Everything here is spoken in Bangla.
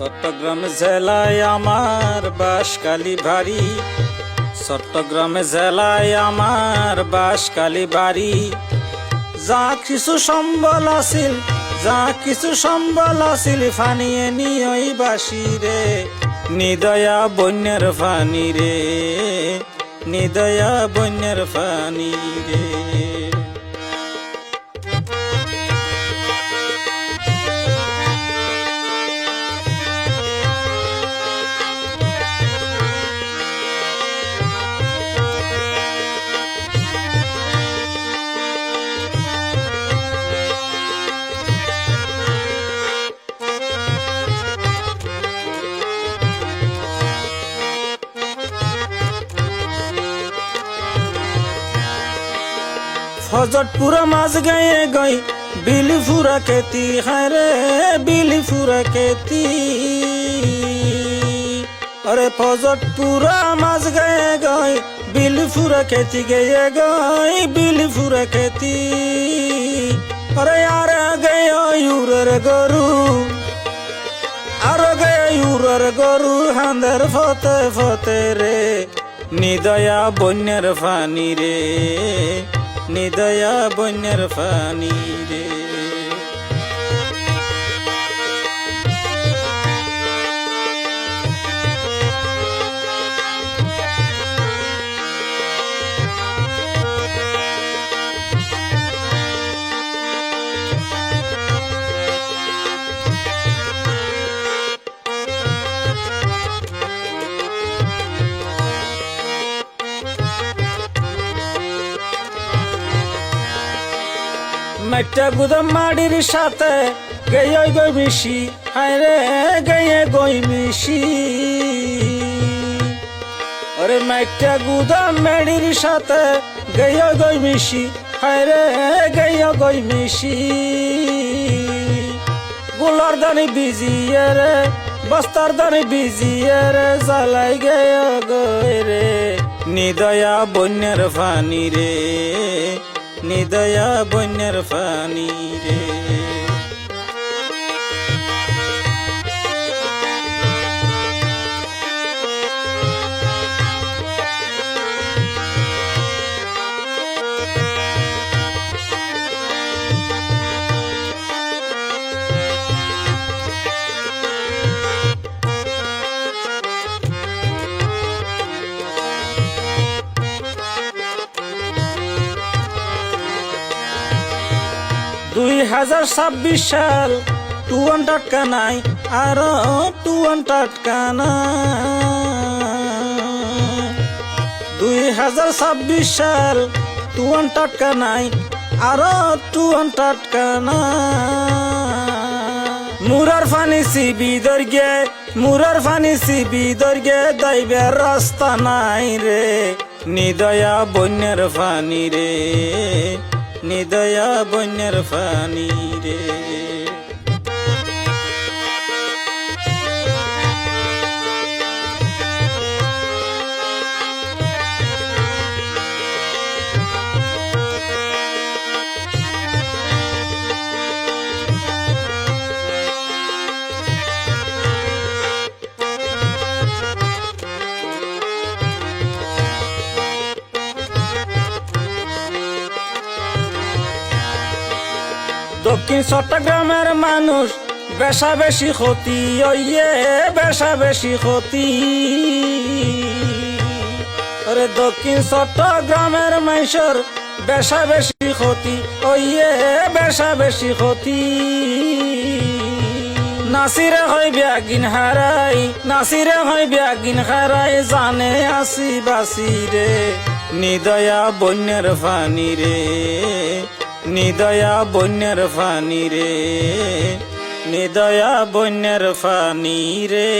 চট্টগ্রাম জেলায় আমার বাঁশখালী বাড়ি, চট্টগ্রাম জেলায় আমার বাঁশখালী বাড়ি। যা কিছু সম্বল আছিল ফানিয়ে নিয়ই বাসি রে, নিদয়া বন্যার ফানি রে, নিদয়া বন্যার ফানি রে। ফজটপুরা মাঝ গায়ে গই বিলিফুরা খেতি, হায়রে বিলিফুরা খেতি। আরে ফজটপুরা মাঝ গায়ে গই বিলিফুরা খেতি, গেয়ে গই বিলিফুরা খেতি। আরে আর গেয় ইউরের গরু, আর গেয় ইউরের গরু হান্দের ফতে ফতে রে, নিদয়া বন্যার ফানি রে, নিদয়া বন্যার ফানি রে। মাইটা গুদাম মাড়ির সাথে গেয়ে গই মিশি, হায়রে গেয়ে গই মিশি। ওরে মাইটা গুদাম মাড়ির সাথে গেয়ে গই মিশি, হায়রে গেয়ে গই মিশি। গুলার দানি বিজিয়ে রে, বস্তার দানি বিজিয়ে রে, জ্বালাই গেয়ে গই রে, নিদয়া বন্যার ফানি রে, নিদয়া বন্যার ফানি রে। 2026 সাল টুয়ান টাটকা নাই, আরো টুয়ান টাটকা নাই। 2026 সাল টুয়ান টাটকা নাই, আরো টুয়ান টাটকা নাই। মুরার ফানি সিবি দর্গে, মুরার ফানি সিবি দর্গে, দাইবের রাস্তা নাই রে, নিদয়া বন্যার ফানি রে, নিদয়া বন্যার ফানি রে। দক্ষিণ চট্টগ্রামের মানুষ বেশা বেশি ক্ষতি, ওইয়ে বেশা বেশি ক্ষতি। আরে দক্ষিণ চট্টগ্রামের মানুষের বেশা বেশি ক্ষতি, ওইয়ে বেশা বেশি ক্ষতি। নাসিরে হয় ব্যাগিন হারাই, নাসিরে হয় ব্যাগিন হারাই, জানে আসি বাসি রে, নিদয়া বন্যার ফানি রে, নিদয়া বন্যার ফানি রে, নিদয়া বন্যার ফানি রে।